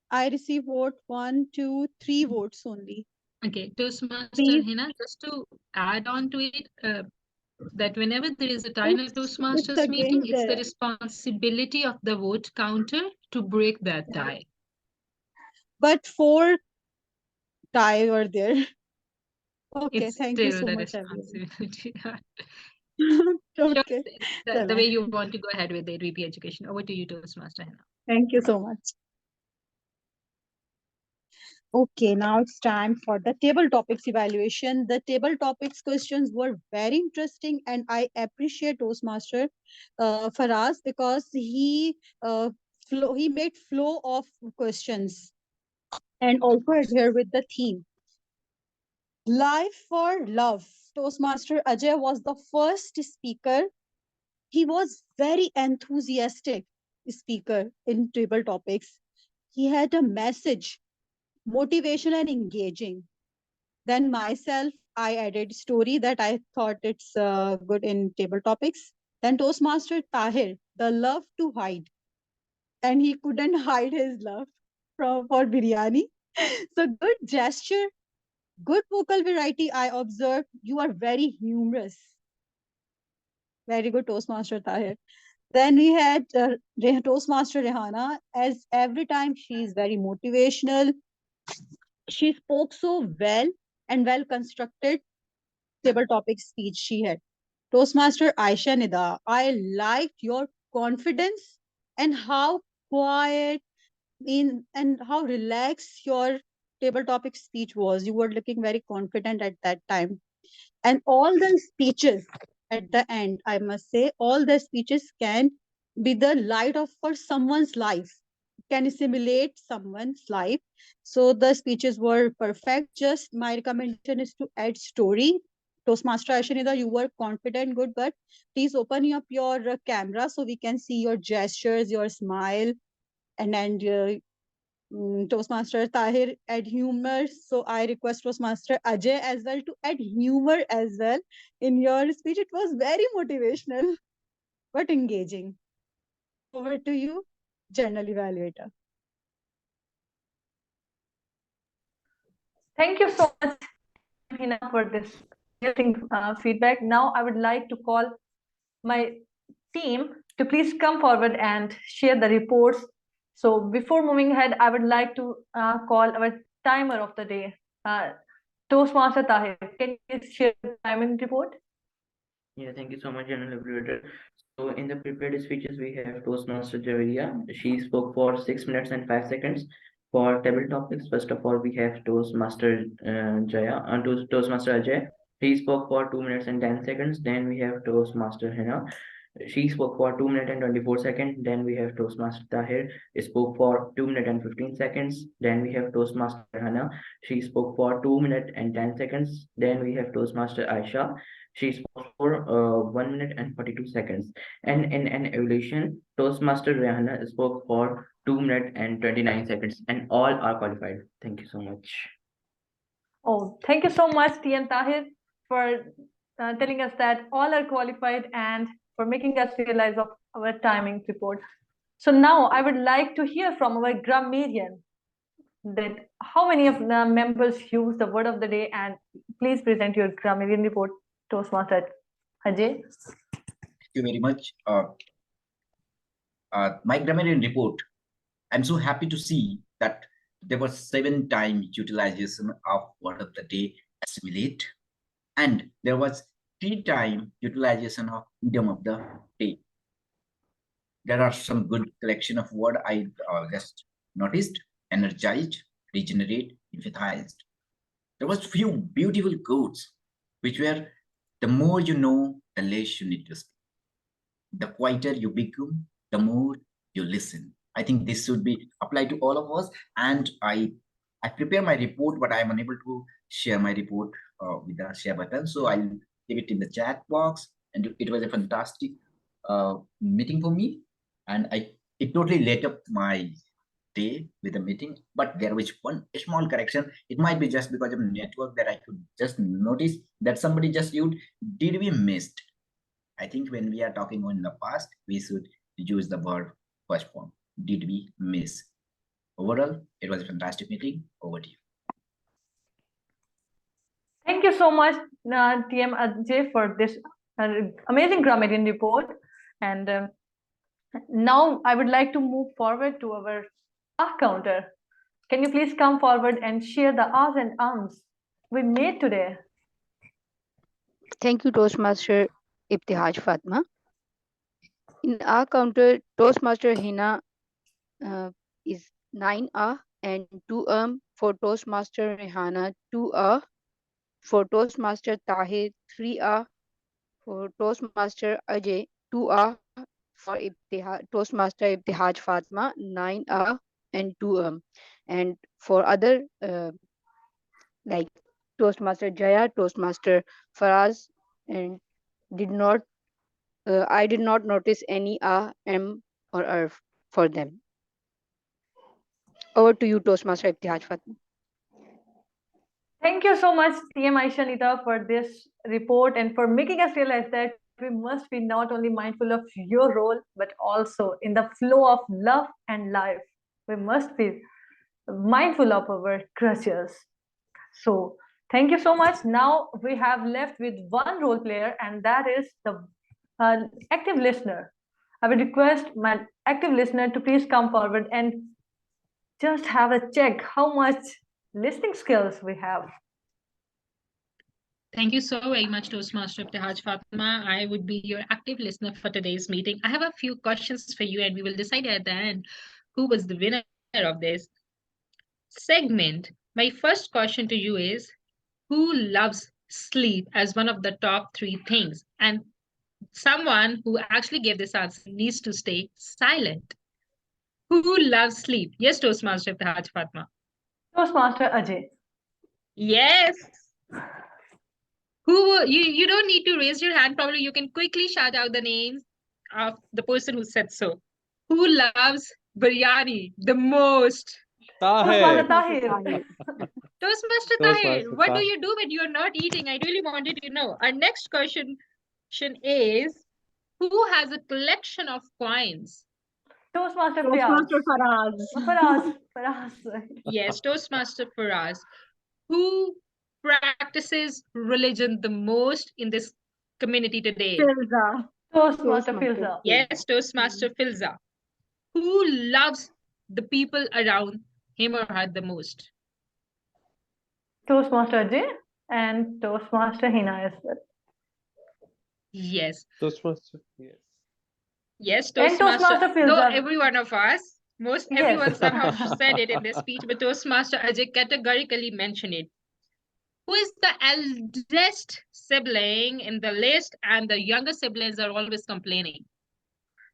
I receive vote 1, 2, 3 votes only.
Okay, Toastmaster
Please.
Hina, just to add on to it, that whenever there is a tie in a Toastmasters
it's
meeting,
again
it's the
there.
responsibility of the vote counter to break that tie.
But 4 tie were there. Okay,
It's
thank you
still
so
the
much, everyone.
responsibility.
Okay.
Sure, the way you want to go ahead with the VP education. Over to you, Toastmaster Hina.
Thank you so much. Okay, now it's time for the table topics evaluation. The table topics questions were very interesting, and I appreciate Toastmaster Faraz, because he made flow of questions and also adhere with the theme. Life for Love. Toastmaster Ajay was the first speaker. He was very enthusiastic speaker in table topics. He had a message, motivation and engaging. Then myself, I added story that I thought it's good in table topics. Then Toastmaster Tahir, the love to hide. And he couldn't hide his love for biryani. So good gesture, good vocal variety. I observed you are very humorous. Very good, Toastmaster Tahir. Then we had Toastmaster Rehana. As every time, she is very motivational. She spoke so well and well-constructed table topic speech she had. Toastmaster Aisha Nida, I liked your confidence and how quiet and how relaxed your table topic speech was. You were looking very confident at that time. And all the speeches at the end, I must say, all the speeches can be the light of for someone's life, can simulate someone's life. So the speeches were perfect. Just my recommendation is to add story. Toastmaster Ashanida, you were confident, good, but please open up your camera so we can see your gestures, your smile, and Toastmaster Tahir add humor. So I request Toastmaster Ajay as well to add humor as well in your speech. It was very motivational but engaging. Over to you, General Evaluator.
Thank you so much, Hina, for this interesting feedback. Now I would like to call my team to please come forward and share the reports. So before moving ahead, I would like to call our timer of the day, Toastmaster Tahir. Can you share the timing report?
Yeah, thank you so much, General Evaluator. So in the prepared speeches, we have Toastmaster Javeria. She spoke for 6 minutes and 5 seconds. For table topics, first of all, we have Toastmaster Toastmaster Ajay. He spoke for 2 minutes and 10 seconds. Then we have Toastmaster Hina. She spoke for 2 minutes and 24 seconds. Then we have Toastmaster Tahir. He spoke for 2 minutes and 15 seconds. Then we have Toastmaster Hana. She spoke for 2 minutes and 10 seconds. Then we have Toastmaster Aisha. She spoke for 1 minute and 42 seconds. And in an evaluation, Toastmaster Rihanna spoke for 2 minutes and 29 seconds. And all are qualified. Thank you so much.
Oh, thank you so much, TM Tahir, for telling us that all are qualified and for making us realize of our timing report. So now I would like to hear from our grammarian that how many of the members use the word of the day, and please present your grammarian report, Toastmaster Ajay.
Thank you very much. My grammarian report, I'm so happy to see that there was 7 times utilization of word of the day, assimilate, and there was 3 times utilization of idiom of the day. There are some good collection of word I just noticed: energized, regenerate, empathized. There was few beautiful quotes which were, the more you know, the less you need to speak. The quieter you become, the more you listen. I think this should be applied to all of us. And I prepare my report, but I am unable to share my report with the share button. So I'll give it in the chat box. And it was a fantastic meeting for me. And it totally lit up my day with the meeting. But there was one small correction. It might be just because of network that I could just notice that somebody just used, did we missed? I think when we are talking in the past, we should use the verb first form. Did we miss? Overall, it was a fantastic meeting. Over to you.
Thank you so much, TM Ajay, for this amazing grammarian report. And now I would like to move forward to our counter. Can you please come forward and share the ahs and ums we made today?
Thank you, Toastmaster Ibtihaj Fatma. In our counter, Toastmaster Hina is 9 and 2 for Toastmaster Rehana, 2 for Toastmaster Tahir, 3 for Toastmaster Ajay, 2 for Toastmaster Ibtihaj Fatma, 9 and 2 and for other like Toastmaster Jaya, Toastmaster Faraz, and I did not notice any M or R for them. Over to you, Toastmaster Ibtihaj Fatma.
Thank you so much, TM Aisha Nida, for this report and for making us realize that we must be not only mindful of your role, but also in the flow of love and life. We must be mindful of our crutches. So thank you so much. Now we have left with one role player, and that is the active listener. I would request my active listener to please come forward and just have a check how much listening skills we have.
Thank you so very much, Toastmaster Ibtihaj Fatima. I would be your active listener for today's meeting. I have a few questions for you, and we will decide at the end who was the winner of this segment. My first question to you is, who loves sleep as one of the top 3 things? And someone who actually gave this answer needs to stay silent. Who loves sleep? Yes, Toastmaster Ibtihaj Fatma.
Toastmaster Ajay.
Yes. You don't need to raise your hand. Probably you can quickly shout out the names of the person who said so. Who loves biryani the most?
Toastmaster
Tahir.
Tahir.
Toastmaster Tahir,
Toastmaster
what do
Tahir.
you do when you're not eating? I really wanted to know. Our next question is, who has a collection of coins?
Toastmaster Fiaz.
Faraz.
Faraz.
Yes, Toastmaster Faraz. Who practices religion the most in this community today?
Filza.
Toastmaster Filza.
Yes, Toastmaster Filza. Who loves the people around him or her the most?
Toastmaster Ajay and Toastmaster Hina as well.
Yes.
Toastmaster. Yes.
Yes,
And
Toastmaster.
Toastmaster
Though
Filza.
every one of us, most
Yes.
everyone somehow said it in their speech, but Toastmaster Ajay categorically mentioned it. Who is the eldest sibling in the list, and the younger siblings are always complaining?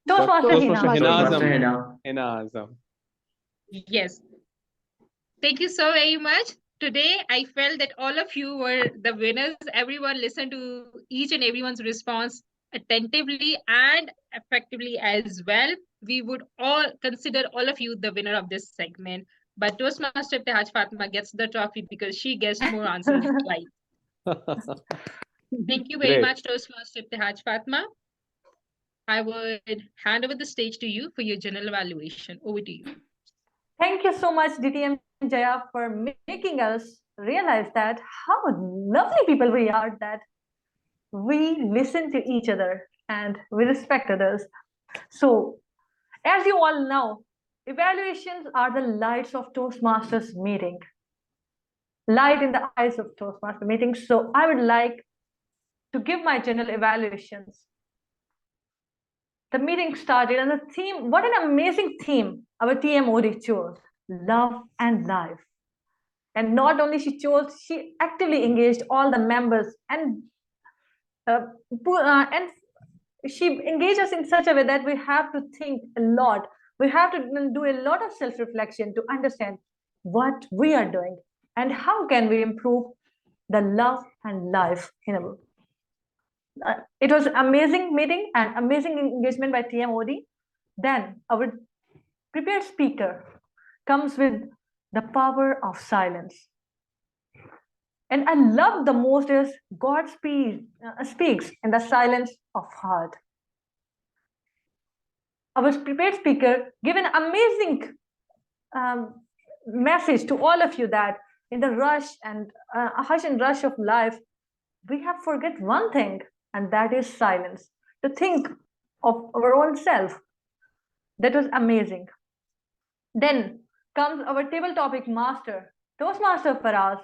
Toastmaster Hina.
Toastmaster Hina
Toastmaster
Azam.
Hina.
Hina Azam.
Yes. Thank you so very much. Today, I felt that all of you were the winners. Everyone listened to each and everyone's response attentively and effectively as well. We would all consider all of you the winner of this segment. But Toastmaster Ibtihaj Fatima gets the trophy because she guessed more answers right. Thank you very
Great.
much, Toastmaster Ibtihaj Fatima. I would hand over the stage to you for your general evaluation. Over to you.
Thank you so much, DTM Jaya, for making us realize that how lovely people we are, that we listen to each other and we respect others. So, as you all know, evaluations are the lights of Toastmasters meeting. Light in the eyes of Toastmaster meeting. So, I would like to give my general evaluations. The meeting started, and the theme, what an amazing theme our TM Ori chose, love and life. And not only she chose, she actively engaged all the members and she engaged us in such a way that we have to think a lot. We have to do a lot of self-reflection to understand what we are doing and how can we improve the love and life in our. It was amazing meeting and amazing engagement by TMOD. Then our prepared speaker comes with the power of silence. And I love the most is God speaks in the silence of heart. Our prepared speaker gave an amazing message to all of you that in the rush and hush and rush of life, we have forget one thing, and that is silence. To think of our own self. That was amazing. Then comes our table topic master, Toastmaster Faraz,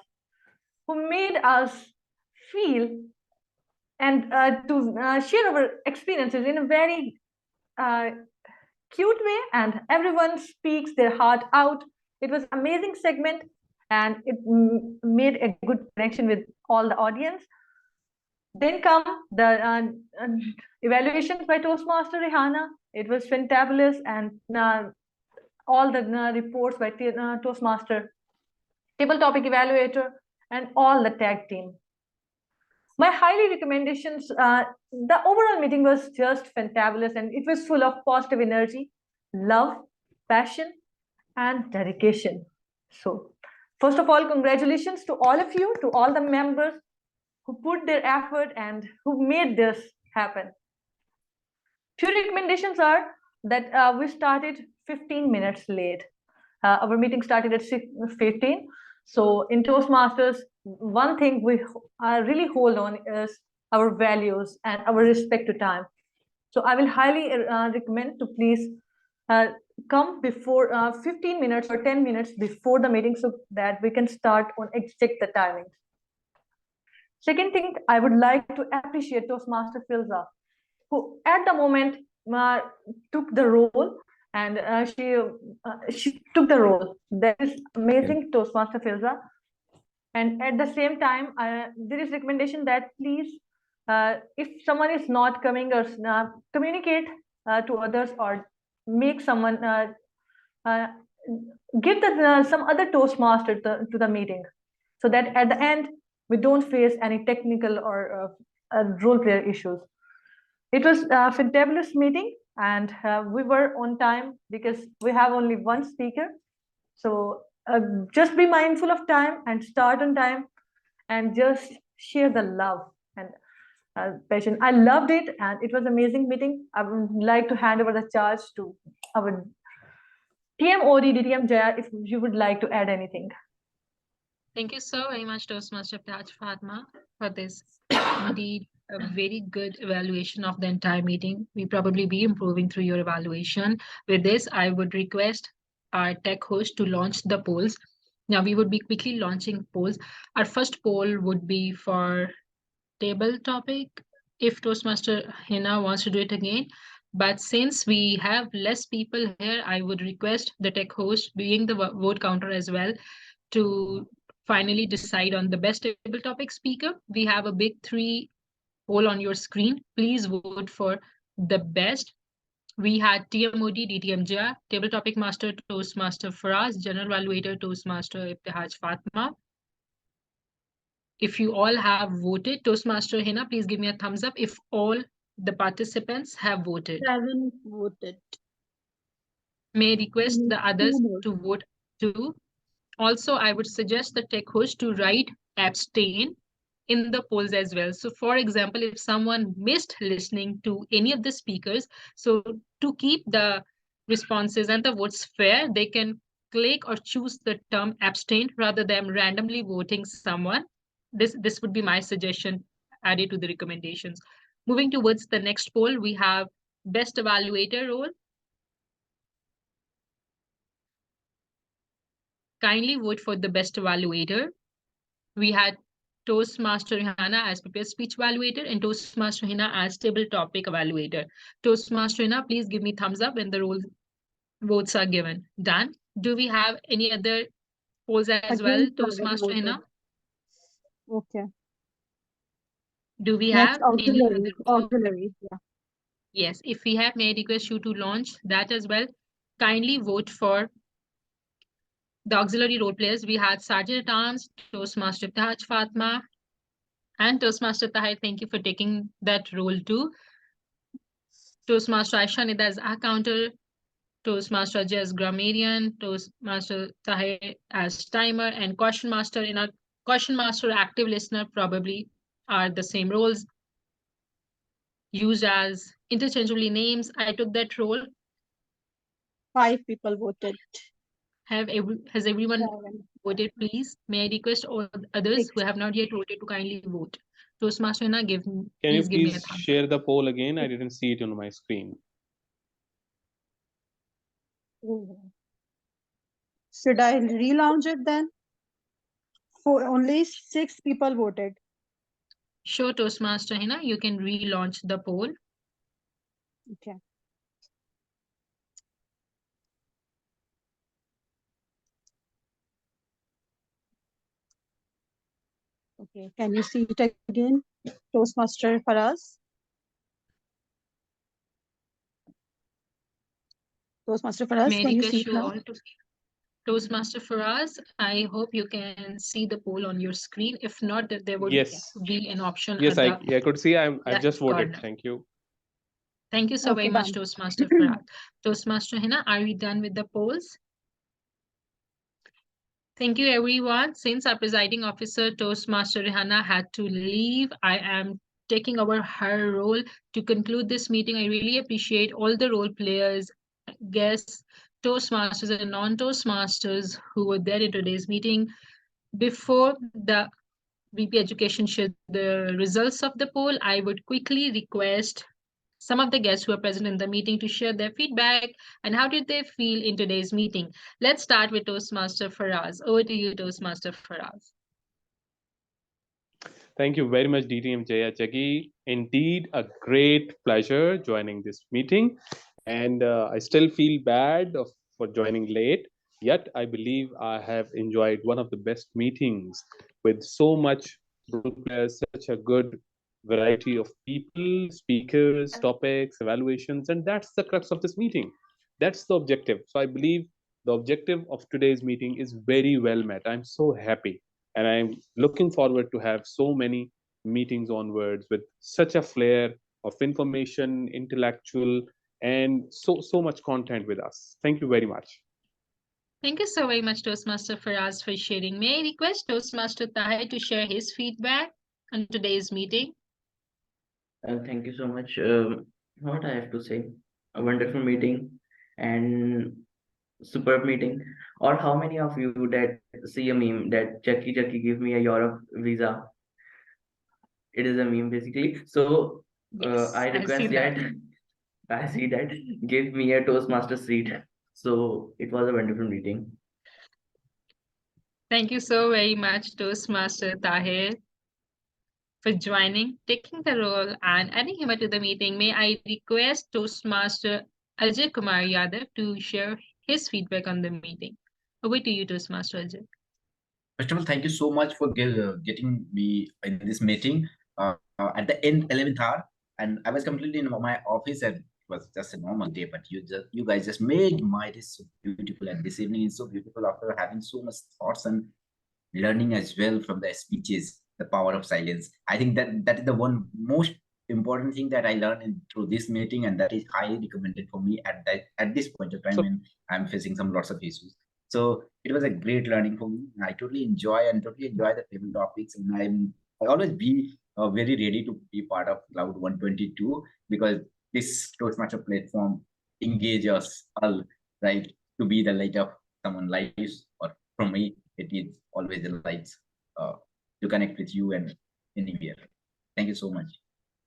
who made us feel and to share our experiences in a very cute way, and everyone speaks their heart out. It was amazing segment, and it made a good connection with all the audience. Then come the evaluations by Toastmaster Rihanna. It was fantabulous, and all the reports by Toastmaster, table topic evaluator, and all the tag team. My highly recommendations, the overall meeting was just fantabulous, and it was full of positive energy, love, passion, and dedication. So, first of all, congratulations to all of you, to all the members who put their effort and who made this happen. Few recommendations are that we started 15 minutes late. Our meeting started at 6:15. So in Toastmasters, one thing we really hold on is our values and our respect to time. So I will highly recommend to please come before 15 minutes or 10 minutes before the meeting so that we can start on exact the timings. Second thing, I would like to appreciate Toastmaster Filza, who at the moment took the role, and she took the role. That is amazing, Toastmaster Filza. And at the same time, there is recommendation that please, if someone is not coming, or communicate to others, or make someone give some other Toastmaster to the meeting, so that at the end we don't face any technical or role player issues. It was a fantabulous meeting, and we were on time because we have only one speaker. So just be mindful of time and start on time, and just share the love and passion. I loved it, and it was amazing meeting. I would like to hand over the charge to our TMOD DTM Jaya, if you would like to add anything.
Thank you so very much, Toastmaster Taj Fatma, for this indeed a very good evaluation of the entire meeting. We probably be improving through your evaluation. With this, I would request our tech host to launch the polls. Now we would be quickly launching polls. Our first poll would be for table topic, if Toastmaster Hina wants to do it again. But since we have less people here, I would request the tech host doing the vote counter as well to finally decide on the best table topic speaker. We have a big 3 poll on your screen. Please vote for the best. We had TMOD, DTM Jaya, table topic master, Toastmaster Faraz, general evaluator, Toastmaster Ibtihaj Fatma. If you all have voted, Toastmaster Hina, please give me a thumbs up if all the participants have voted.
7 voted.
May I request
Mm,
the others
2 more.
to vote too. Also, I would suggest the tech host to write abstain in the polls as well. So for example, if someone missed listening to any of the speakers, so to keep the responses and the votes fair, they can click or choose the term abstain rather than randomly voting someone. This would be my suggestion added to the recommendations. Moving towards the next poll, we have best evaluator role. Kindly vote for the best evaluator. We had Toastmaster Hina as prepared speech evaluator and Toastmaster Hina as table topic evaluator. Toastmaster Hina, please give me thumbs up when the roll votes are given. Done. Do we have any other polls as well,
Again, 7
Toastmaster Hina?
voted. Okay.
Do we
Next,
have any other
auxiliary.
poll?
Auxiliary. Yeah.
Yes, if we have, may I request you to launch that as well. Kindly vote for the auxiliary role players. We had Sergeant at Arms, Toastmaster Ibtihaj Fatma, and Toastmaster Tahir. Thank you for taking that role too. Toastmaster Aisha Nida as accounter, Toastmaster Ajay as grammarian, Toastmaster Tahir as timer, and Question Master. In our Question Master active listener probably are the same roles used as interchangeably names. I took that role.
5 people voted.
Has everyone
7.
voted, please? May I request all others
6.
who have not yet voted to kindly vote. Toastmaster Hina,
Can you
please give me a
please
thumbs up.
share the poll again? I didn't see it on my screen.
Should I relaunch it then? For only 6 people voted.
Sure, Toastmaster Hina, you can relaunch the poll.
Okay. Okay. Can you see it again? Toastmaster Faraz. Toastmaster Faraz,
May I
can you see
request
it
you
now?
all to Toastmaster Faraz, I hope you can see the poll on your screen. If not, there would
Yes.
be an option
Yes,
at the
I could see. I've
left
just voted.
corner.
Thank you.
Thank you so very
Okay,
much,
done.
Toastmaster Faraz. Toastmaster Hina, are we done with the polls? Thank you, everyone. Since our presiding officer, Toastmaster Rihanna, had to leave, I am taking over her role to conclude this meeting. I really appreciate all the role players, guests, Toastmasters and non-Toastmasters who were there in today's meeting. Before the VP Education shared the results of the poll, I would quickly request some of the guests who are present in the meeting to share their feedback and how did they feel in today's meeting. Let's start with Toastmaster Faraz. Over to you, Toastmaster Faraz.
Thank you very much, DTM Jaya Jaggi. Indeed, a great pleasure joining this meeting. And I still feel bad for joining late. Yet, I believe I have enjoyed one of the best meetings with so much role players, such a good variety of people, speakers, topics, evaluations. And that's the crux of this meeting. That's the objective. So, I believe the objective of today's meeting is very well met. I'm so happy, and I'm looking forward to have so many meetings onwards with such a flair of information, intellectual, and so much content with us. Thank you very much.
Thank you so very much, Toastmaster Faraz, for sharing. May I request Toastmaster Tahir to share his feedback on today's meeting?
Thank you so much. What I have to say, a wonderful meeting and superb meeting. Or how many of you that see a meme that Chucky give me a Europe visa? It is a meme basically. So
Yes,
I
I've
request
seen that.
that I see that give me a Toastmaster seat. So it was a wonderful meeting.
Thank you so very much, Toastmaster Tahir, for joining, taking the role, and adding humor to the meeting. May I request Toastmaster Ajay Kumar Yadav to share his feedback on the meeting? Over to you, Toastmaster Ajay.
First of all, thank you so much for getting me in this meeting at the end 11th hour. And I was completely in my office, and it was just a normal day. But you guys just made my day so beautiful, and this evening is so beautiful after having so much thoughts and learning as well from the speeches, the power of silence. I think that is the one most important thing that I learned through this meeting, and that is highly recommended for me at this point of time when I'm facing some lots of issues. So it was a great learning for me. I totally enjoy the table topics, and I always be very ready to be part of Cloud 122, because this Toastmaster platform engage us all, right, to be the light of someone's lives, or from me it is always a light to connect with you and anywhere. Thank you so much.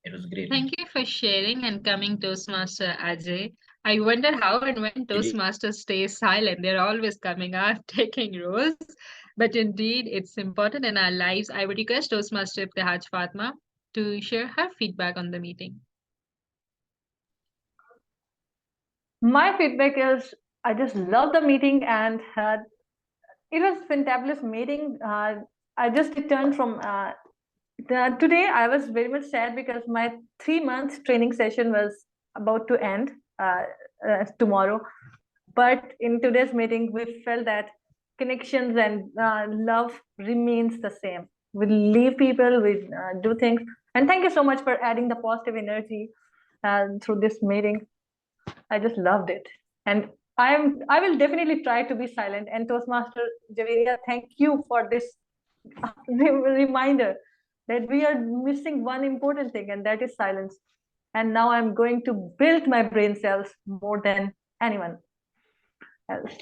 It was great.
Thank you for sharing and coming, Toastmaster Ajay. I wonder how and when Toastmasters stay silent. They're always coming out, taking roles. But indeed, it's important in our lives. I would request Toastmaster Ibtihaj Fatma to share her feedback on the meeting.
My feedback is I just love the meeting, and it was fantabulous meeting. I just returned from today. I was very much sad because my 3 month training session was about to end tomorrow. But in today's meeting, we felt that connections and love remains the same. We leave people, we do things. And thank you so much for adding the positive energy through this meeting. I just loved it. And I will definitely try to be silent. And Toastmaster Javeria, thank you for this reminder that we are missing one important thing, and that is silence. And now I'm going to build my brain cells more than anyone else.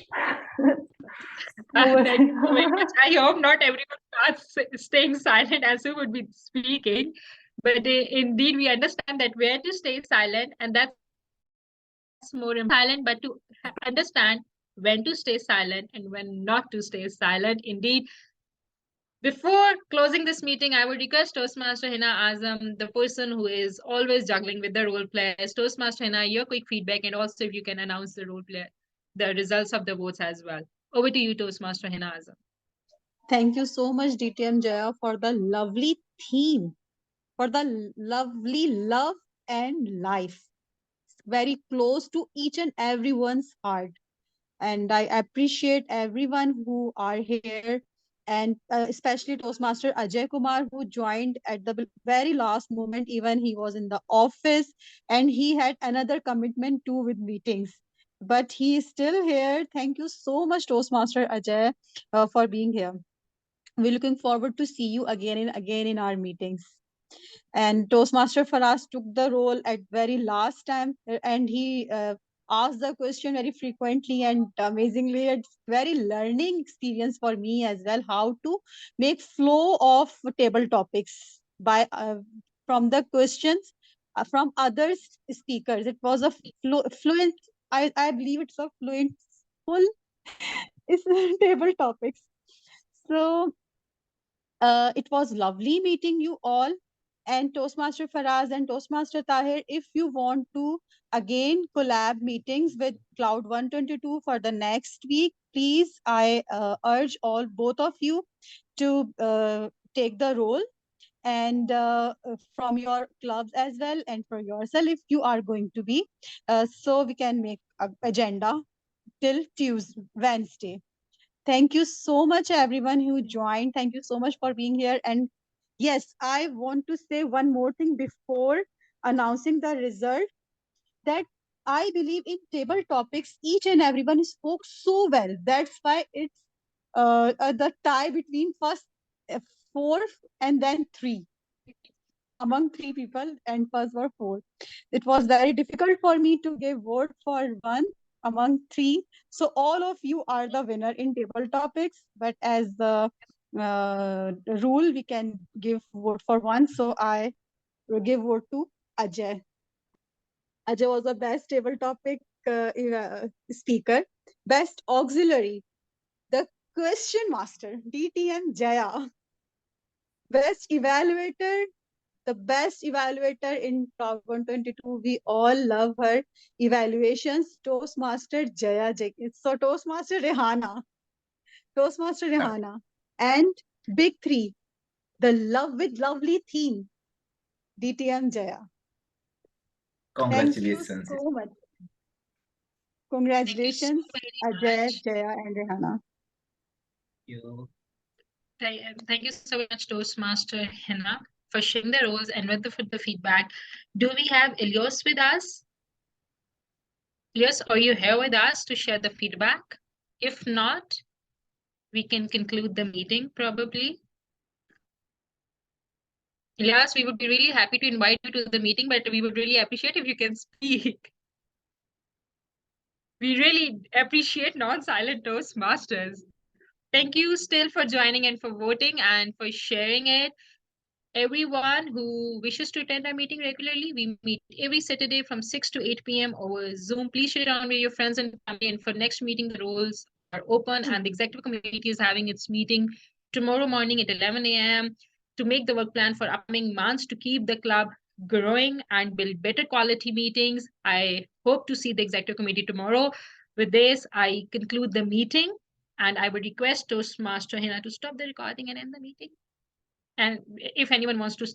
Thank you very much. I hope not everyone starts staying silent as we would be speaking. But indeed, we understand that where to stay silent, and that's more important, but to understand when to stay silent and when not to stay silent. Indeed, before closing this meeting, I would request Toastmaster Hina Azam, the person who is always juggling with the role players. Toastmaster Hina, your quick feedback, and also if you can announce the role play, the results of the votes as well. Over to you, Toastmaster Hina Azam.
Thank you so much, DTM Jaya, for the lovely theme, for the lovely love and life. Very close to each and everyone's heart. And I appreciate everyone who are here, and especially Toastmaster Ajay Kumar, who joined at the very last moment. Even he was in the office and he had another commitment too with meetings, but he is still here. Thank you so much, Toastmaster Ajay, for being here. We're looking forward to see you again and again in our meetings. And Toastmaster Faraz took the role at very last time, and he asked the question very frequently, and amazingly it's very learning experience for me as well, how to make flow of table topics by from the questions from other speakers. It was a fluent, I believe it's a fluent full is table topics. So It was lovely meeting you all. And Toastmaster Faraz and Toastmaster Tahir, if you want to again collab meetings with Cloud 122 for the next week, please, I urge both of you to take the role, and from your clubs as well, and for yourself if you are going to be, so we can make an agenda till Wednesday. Thank you so much, everyone who joined. Thank you so much for being here. And yes, I want to say one more thing before announcing the result, that I believe in table topics, each and everyone spoke so well. That's why it's the tie between first 4 and then 3. Among 3 people, and first were 4. It was very difficult for me to give vote for one among 3. So all of you are the winner in table topics, but as the rule, we can give vote for one. So I will give vote to Ajay. Ajay was the best table topic speaker. Best auxiliary, the question master, DTM Jaya. Best evaluator, the best evaluator in Cloud 122. We all love her evaluations. Toastmaster Jaya. So Toastmaster Rehana. Toastmaster Rehana. And Big 3, the Love with Lovely theme, DTM Jaya.
Congratulations.
Thank you so much. Congratulations, Ajay, Jaya, and Rehana.
Thank you so much, Toastmaster Henna, for sharing the roles and with the feedback. Do we have Elios with us? Elios, are you here with us to share the feedback? If not, we can conclude the meeting probably. Elias, we would be really happy to invite you to the meeting, but we would really appreciate if you can speak. We really appreciate non-silent Toastmasters. Thank you still for joining and for voting and for sharing it. Everyone who wishes to attend our meeting regularly, we meet every Saturday from 6 to 8 p.m. over Zoom. Please share it on with your friends and family. And for next meeting, the roles are open and the executive committee is having its meeting tomorrow morning at 11 a.m. to make the work plan for upcoming months to keep the club growing and build better quality meetings. I hope to see the executive committee tomorrow. With this, I conclude the meeting, and I would request Toastmaster Hina to stop the recording and end the meeting. And if anyone wants to